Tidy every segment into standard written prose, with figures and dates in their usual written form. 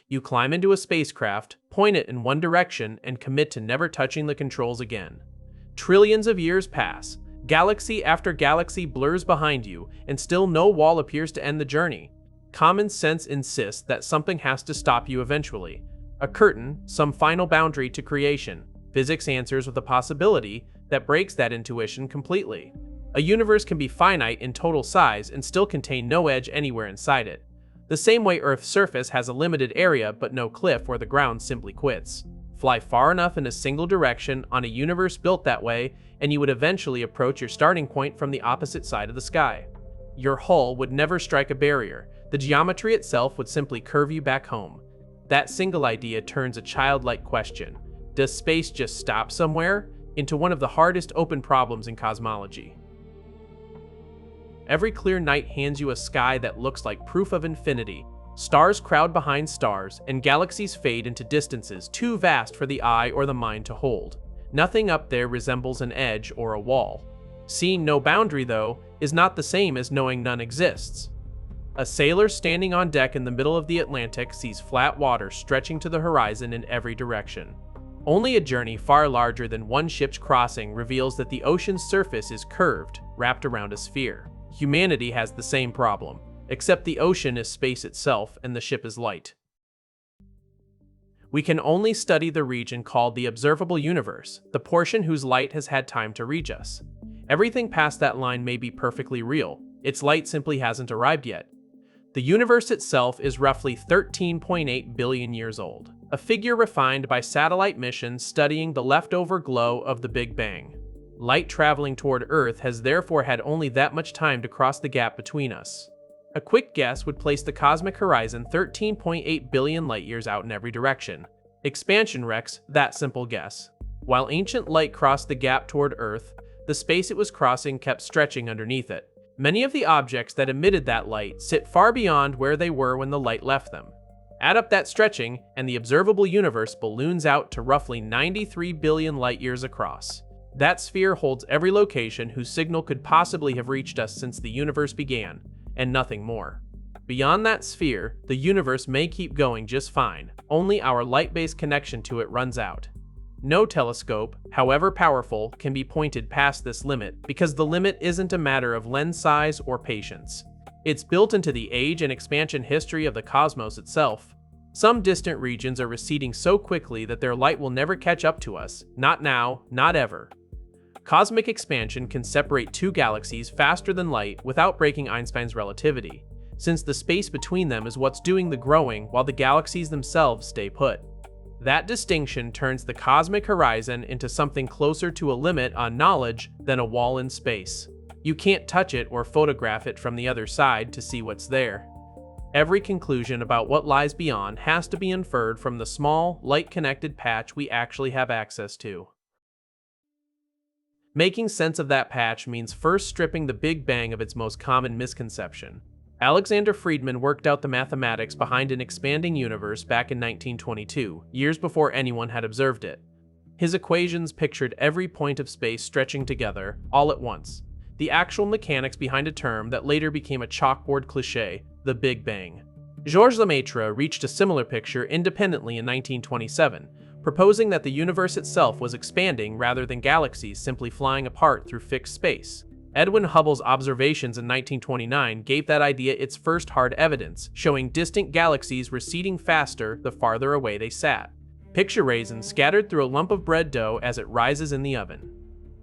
You climb into a spacecraft, point it in one direction, and commit to never touching the controls again. Trillions of years pass. Galaxy after galaxy blurs behind you, and still no wall appears to end the journey. Common sense insists that something has to stop you eventually. A curtain, some final boundary to creation. Physics answers with a possibility that breaks that intuition completely. A universe can be finite in total size and still contain no edge anywhere inside it. The same way Earth's surface has a limited area but no cliff where the ground simply quits. Fly far enough in a single direction on a universe built that way, and you would eventually approach your starting point from the opposite side of the sky. Your hull would never strike a barrier. The geometry itself would simply curve you back home. That single idea turns a childlike question, does space just stop somewhere, into one of the hardest open problems in cosmology. Every clear night hands you a sky that looks like proof of infinity. Stars crowd behind stars, and galaxies fade into distances too vast for the eye or the mind to hold. Nothing up there resembles an edge or a wall. Seeing no boundary, though, is not the same as knowing none exists. A sailor standing on deck in the middle of the Atlantic sees flat water stretching to the horizon in every direction. Only a journey far larger than one ship's crossing reveals that the ocean's surface is curved, wrapped around a sphere. Humanity has the same problem, except the ocean is space itself and the ship is light. We can only study the region called the observable universe, the portion whose light has had time to reach us. Everything past that line may be perfectly real, its light simply hasn't arrived yet. The universe itself is roughly 13.8 billion years old, a figure refined by satellite missions studying the leftover glow of the Big Bang. Light traveling toward Earth has therefore had only that much time to cross the gap between us. A quick guess would place the cosmic horizon 13.8 billion light-years out in every direction. Expansion wrecks that simple guess. While ancient light crossed the gap toward Earth, the space it was crossing kept stretching underneath it. Many of the objects that emitted that light sit far beyond where they were when the light left them. Add up that stretching, and the observable universe balloons out to roughly 93 billion light-years across. That sphere holds every location whose signal could possibly have reached us since the universe began, and nothing more. Beyond that sphere, the universe may keep going just fine, only our light-based connection to it runs out. No telescope, however powerful, can be pointed past this limit because the limit isn't a matter of lens size or patience. It's built into the age and expansion history of the cosmos itself. Some distant regions are receding so quickly that their light will never catch up to us, not now, not ever. Cosmic expansion can separate two galaxies faster than light without breaking Einstein's relativity, since the space between them is what's doing the growing while the galaxies themselves stay put. That distinction turns the cosmic horizon into something closer to a limit on knowledge than a wall in space. You can't touch it or photograph it from the other side to see what's there. Every conclusion about what lies beyond has to be inferred from the small, light-connected patch we actually have access to. Making sense of that patch means first stripping the Big Bang of its most common misconception. Alexander Friedman worked out the mathematics behind an expanding universe back in 1922, years before anyone had observed it. His equations pictured every point of space stretching together, all at once. The actual mechanics behind a term that later became a chalkboard cliché, the Big Bang. Georges Lemaitre reached a similar picture independently in 1927, proposing that the universe itself was expanding rather than galaxies simply flying apart through fixed space. Edwin Hubble's observations in 1929 gave that idea its first hard evidence, showing distant galaxies receding faster the farther away they sat. Picture raisins scattered through a lump of bread dough as it rises in the oven.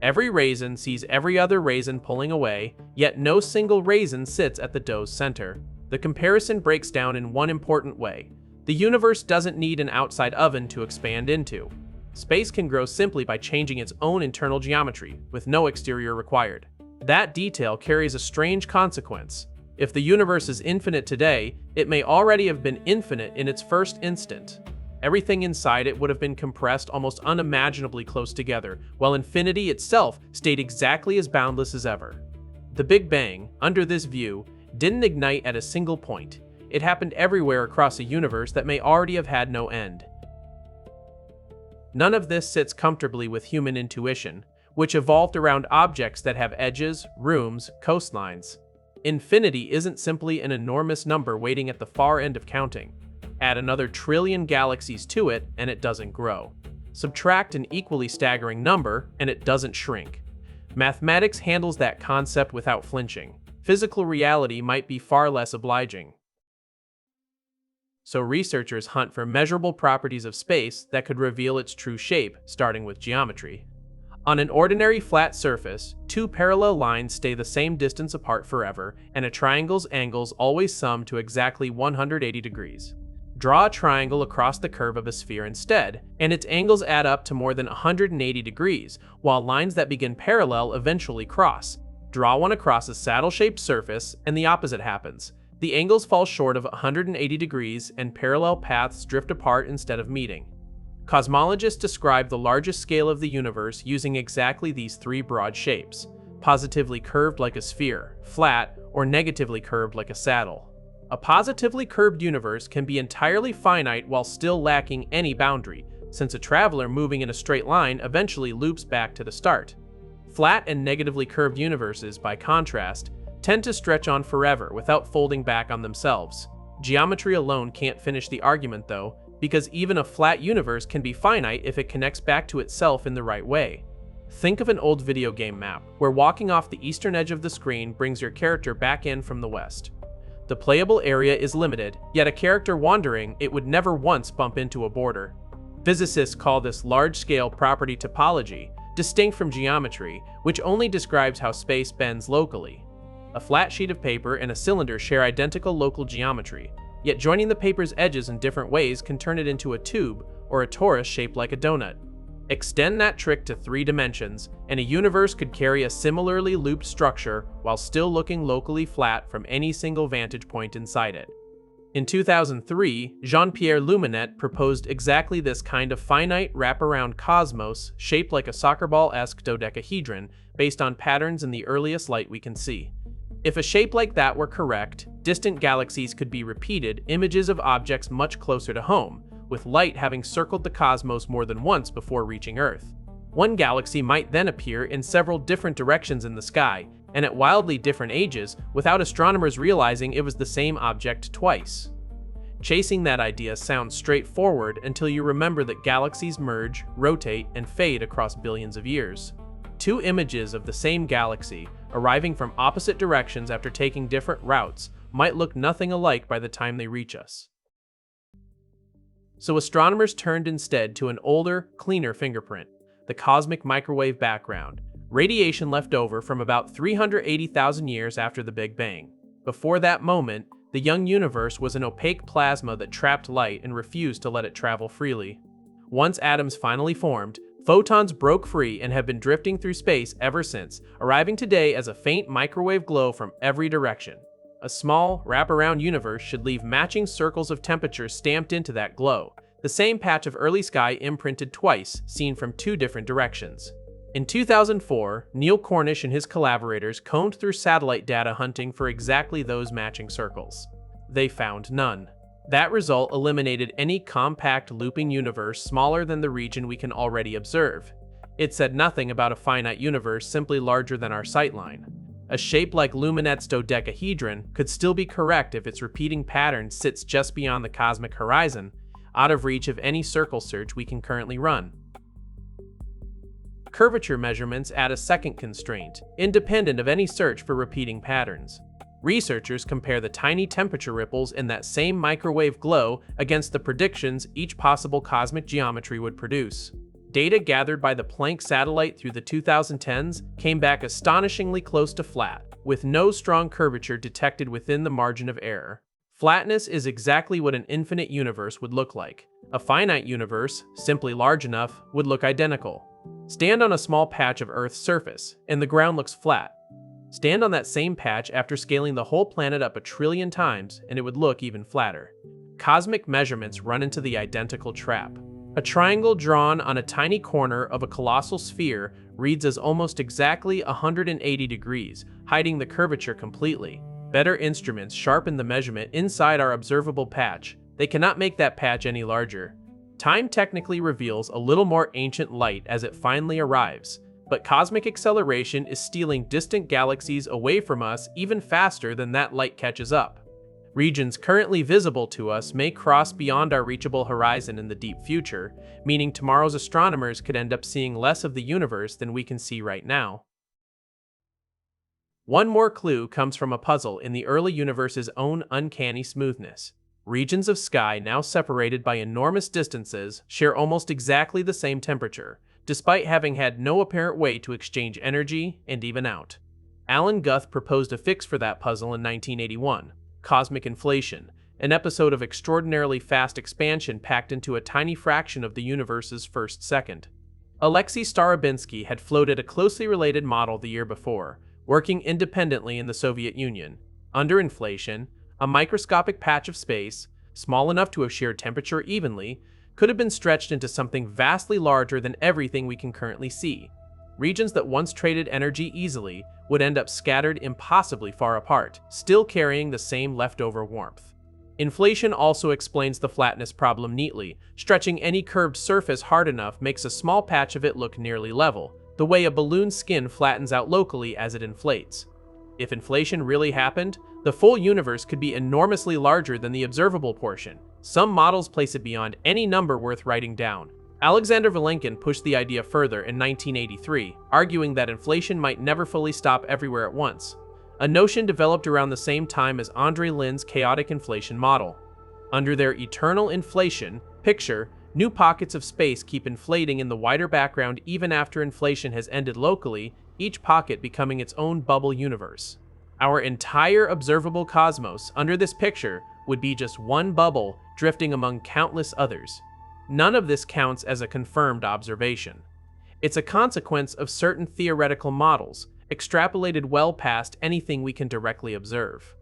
Every raisin sees every other raisin pulling away, yet no single raisin sits at the dough's center. The comparison breaks down in one important way. The universe doesn't need an outside oven to expand into. Space can grow simply by changing its own internal geometry, with no exterior required. That detail carries a strange consequence. If the universe is infinite today, it may already have been infinite in its first instant. Everything inside it would have been compressed almost unimaginably close together, while infinity itself stayed exactly as boundless as ever. The Big Bang, under this view, didn't ignite at a single point. It happened everywhere across a universe that may already have had no end. None of this sits comfortably with human intuition, which evolved around objects that have edges, rooms, coastlines. Infinity isn't simply an enormous number waiting at the far end of counting. Add another trillion galaxies to it, and it doesn't grow. Subtract an equally staggering number, and it doesn't shrink. Mathematics handles that concept without flinching. Physical reality might be far less obliging. So researchers hunt for measurable properties of space that could reveal its true shape, starting with geometry. On an ordinary flat surface, two parallel lines stay the same distance apart forever, and a triangle's angles always sum to exactly 180 degrees. Draw a triangle across the curve of a sphere instead, and its angles add up to more than 180 degrees, while lines that begin parallel eventually cross. Draw one across a saddle-shaped surface, and the opposite happens. The angles fall short of 180 degrees, and parallel paths drift apart instead of meeting. Cosmologists describe the largest scale of the universe using exactly these three broad shapes: positively curved like a sphere, flat, or negatively curved like a saddle. A positively curved universe can be entirely finite while still lacking any boundary, since a traveler moving in a straight line eventually loops back to the start. Flat and negatively curved universes, by contrast, tend to stretch on forever without folding back on themselves. Geometry alone can't finish the argument, though, because even a flat universe can be finite if it connects back to itself in the right way. Think of an old video game map, where walking off the eastern edge of the screen brings your character back in from the west. The playable area is limited, yet a character wandering it would never once bump into a border. Physicists call this large-scale property topology, distinct from geometry, which only describes how space bends locally. A flat sheet of paper and a cylinder share identical local geometry, yet joining the paper's edges in different ways can turn it into a tube or a torus shaped like a donut. Extend that trick to 3 dimensions, and a universe could carry a similarly looped structure while still looking locally flat from any single vantage point inside it. In 2003, Jean-Pierre Luminet proposed exactly this kind of finite wraparound cosmos shaped like a soccer ball-esque dodecahedron based on patterns in the earliest light we can see. If a shape like that were correct, distant galaxies could be repeated images of objects much closer to home, with light having circled the cosmos more than once before reaching Earth. One galaxy might then appear in several different directions in the sky, and at wildly different ages, without astronomers realizing it was the same object twice. Chasing that idea sounds straightforward until you remember that galaxies merge, rotate, and fade across billions of years. 2 images of the same galaxy, arriving from opposite directions after taking different routes, might look nothing alike by the time they reach us. So astronomers turned instead to an older, cleaner fingerprint: the cosmic microwave background, radiation left over from about 380,000 years after the Big Bang. Before that moment, the young universe was an opaque plasma that trapped light and refused to let it travel freely. Once atoms finally formed, photons broke free and have been drifting through space ever since, arriving today as a faint microwave glow from every direction. A small, wraparound universe should leave matching circles of temperature stamped into that glow, the same patch of early sky imprinted twice, seen from 2 different directions. In 2004, Neil Cornish and his collaborators combed through satellite data hunting for exactly those matching circles. They found none. That result eliminated any compact looping universe smaller than the region we can already observe. It said nothing about a finite universe simply larger than our sightline. A shape like Luminet's dodecahedron could still be correct if its repeating pattern sits just beyond the cosmic horizon, out of reach of any circle search we can currently run. Curvature measurements add a second constraint, independent of any search for repeating patterns. Researchers compare the tiny temperature ripples in that same microwave glow against the predictions each possible cosmic geometry would produce. Data gathered by the Planck satellite through the 2010s came back astonishingly close to flat, with no strong curvature detected within the margin of error. Flatness is exactly what an infinite universe would look like. A finite universe, simply large enough, would look identical. Stand on a small patch of Earth's surface, and the ground looks flat. Stand on that same patch after scaling the whole planet up 1 trillion times, and it would look even flatter. Cosmic measurements run into the identical trap. A triangle drawn on a tiny corner of a colossal sphere reads as almost exactly 180 degrees, hiding the curvature completely. Better instruments sharpen the measurement inside our observable patch. They cannot make that patch any larger. Time technically reveals a little more ancient light as it finally arrives, but cosmic acceleration is stealing distant galaxies away from us even faster than that light catches up. Regions currently visible to us may cross beyond our reachable horizon in the deep future, meaning tomorrow's astronomers could end up seeing less of the universe than we can see right now. One more clue comes from a puzzle in the early universe's own uncanny smoothness. Regions of sky now separated by enormous distances share almost exactly the same temperature, despite having had no apparent way to exchange energy and even out. Alan Guth proposed a fix for that puzzle in 1981, cosmic inflation, an episode of extraordinarily fast expansion packed into a tiny fraction of the universe's first second. Alexei Starobinsky had floated a closely related model the year before, working independently in the Soviet Union. Under inflation, a microscopic patch of space, small enough to have shared temperature evenly, could have been stretched into something vastly larger than everything we can currently see. Regions that once traded energy easily would end up scattered impossibly far apart, still carrying the same leftover warmth. Inflation also explains the flatness problem neatly. Stretching any curved surface hard enough makes a small patch of it look nearly level, the way a balloon's skin flattens out locally as it inflates. If inflation really happened, the full universe could be enormously larger than the observable portion. Some models place it beyond any number worth writing down. Alexander Vilenkin pushed the idea further in 1983, arguing that inflation might never fully stop everywhere at once, a notion developed around the same time as Andre Lin's chaotic inflation model. Under their eternal inflation picture, new pockets of space keep inflating in the wider background even after inflation has ended locally, each pocket becoming its own bubble universe. Our entire observable cosmos under this picture would be just one bubble drifting among countless others. None of this counts as a confirmed observation. It's a consequence of certain theoretical models, extrapolated well past anything we can directly observe.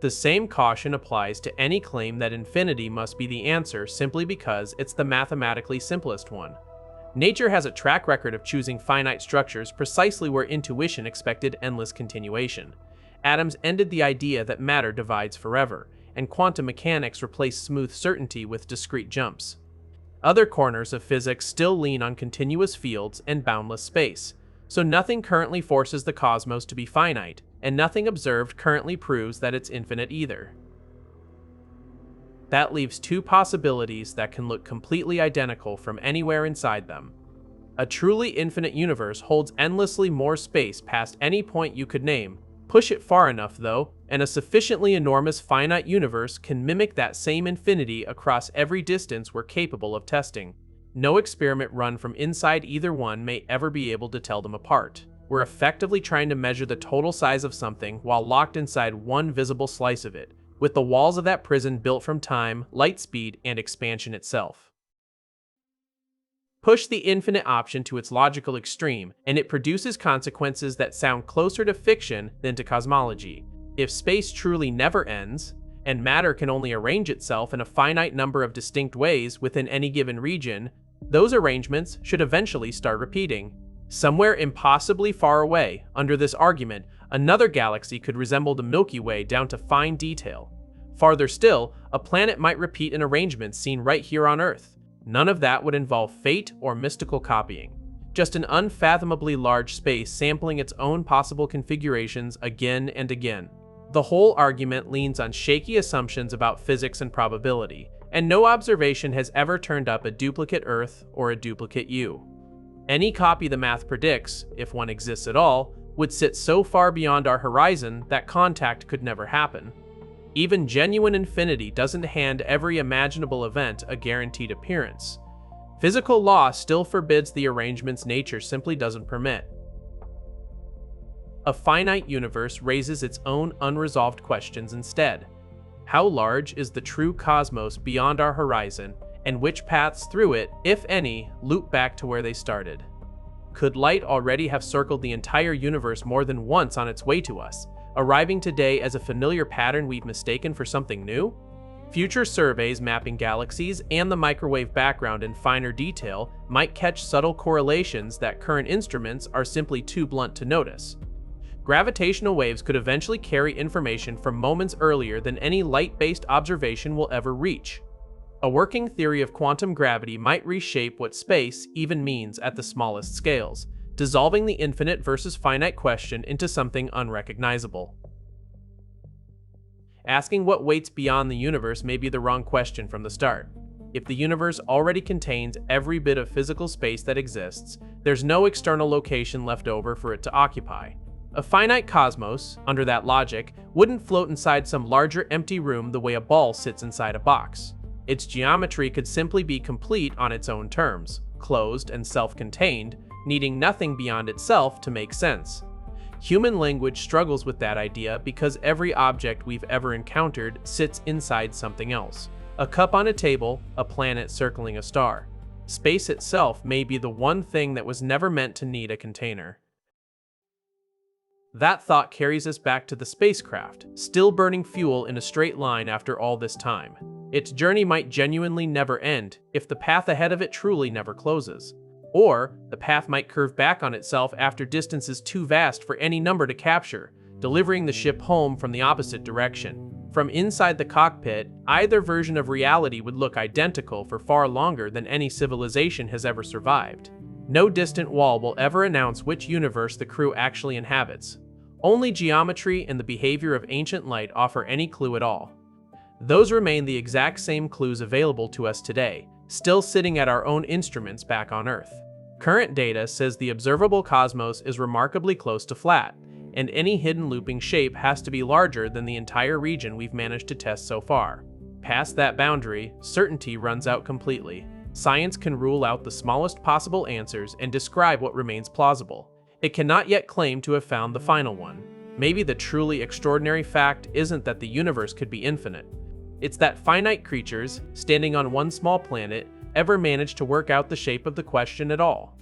The same caution applies to any claim that infinity must be the answer simply because it's the mathematically simplest one. Nature has a track record of choosing finite structures precisely where intuition expected endless continuation. Atoms ended the idea that matter divides forever, and quantum mechanics replaced smooth certainty with discrete jumps. Other corners of physics still lean on continuous fields and boundless space, so nothing currently forces the cosmos to be finite, and nothing observed currently proves that it's infinite either. That leaves two possibilities that can look completely identical from anywhere inside them. A truly infinite universe holds endlessly more space past any point you could name. Push it far enough, though, and a sufficiently enormous finite universe can mimic that same infinity across every distance we're capable of testing. No experiment run from inside either one may ever be able to tell them apart. We're effectively trying to measure the total size of something while locked inside one visible slice of it, with the walls of that prison built from time, light speed, and expansion itself. Push the infinite option to its logical extreme, and it produces consequences that sound closer to fiction than to cosmology. If space truly never ends, and matter can only arrange itself in a finite number of distinct ways within any given region, those arrangements should eventually start repeating. Somewhere impossibly far away, under this argument, another galaxy could resemble the Milky Way down to fine detail. Farther still, a planet might repeat an arrangement seen right here on Earth. None of that would involve fate or mystical copying. Just an unfathomably large space sampling its own possible configurations again and again. The whole argument leans on shaky assumptions about physics and probability, and no observation has ever turned up a duplicate Earth or a duplicate you. Any copy the math predicts, if one exists at all, would sit so far beyond our horizon that contact could never happen. Even genuine infinity doesn't hand every imaginable event a guaranteed appearance. Physical law still forbids the arrangements nature simply doesn't permit. A finite universe raises its own unresolved questions instead. How large is the true cosmos beyond our horizon, and which paths through it, if any, loop back to where they started? Could light already have circled the entire universe more than once on its way to us, arriving today as a familiar pattern we've mistaken for something new? Future surveys mapping galaxies and the microwave background in finer detail might catch subtle correlations that current instruments are simply too blunt to notice. Gravitational waves could eventually carry information from moments earlier than any light-based observation will ever reach. A working theory of quantum gravity might reshape what space even means at the smallest scales, dissolving the infinite versus finite question into something unrecognizable. Asking what waits beyond the universe may be the wrong question from the start. If the universe already contains every bit of physical space that exists, there's no external location left over for it to occupy. A finite cosmos, under that logic, wouldn't float inside some larger empty room the way a ball sits inside a box. Its geometry could simply be complete on its own terms, closed and self-contained, needing nothing beyond itself to make sense. Human language struggles with that idea because every object we've ever encountered sits inside something else. A cup on a table, a planet circling a star. Space itself may be the one thing that was never meant to need a container. That thought carries us back to the spacecraft, still burning fuel in a straight line after all this time. Its journey might genuinely never end if the path ahead of it truly never closes. Or, the path might curve back on itself after distances too vast for any number to capture, delivering the ship home from the opposite direction. From inside the cockpit, either version of reality would look identical for far longer than any civilization has ever survived. No distant wall will ever announce which universe the crew actually inhabits. Only geometry and the behavior of ancient light offer any clue at all. Those remain the exact same clues available to us today, still sitting at our own instruments back on Earth. Current data says the observable cosmos is remarkably close to flat, and any hidden looping shape has to be larger than the entire region we've managed to test so far. Past that boundary, certainty runs out completely. Science can rule out the smallest possible answers and describe what remains plausible. It cannot yet claim to have found the final one. Maybe the truly extraordinary fact isn't that the universe could be infinite. It's that finite creatures, standing on one small planet, ever managed to work out the shape of the question at all.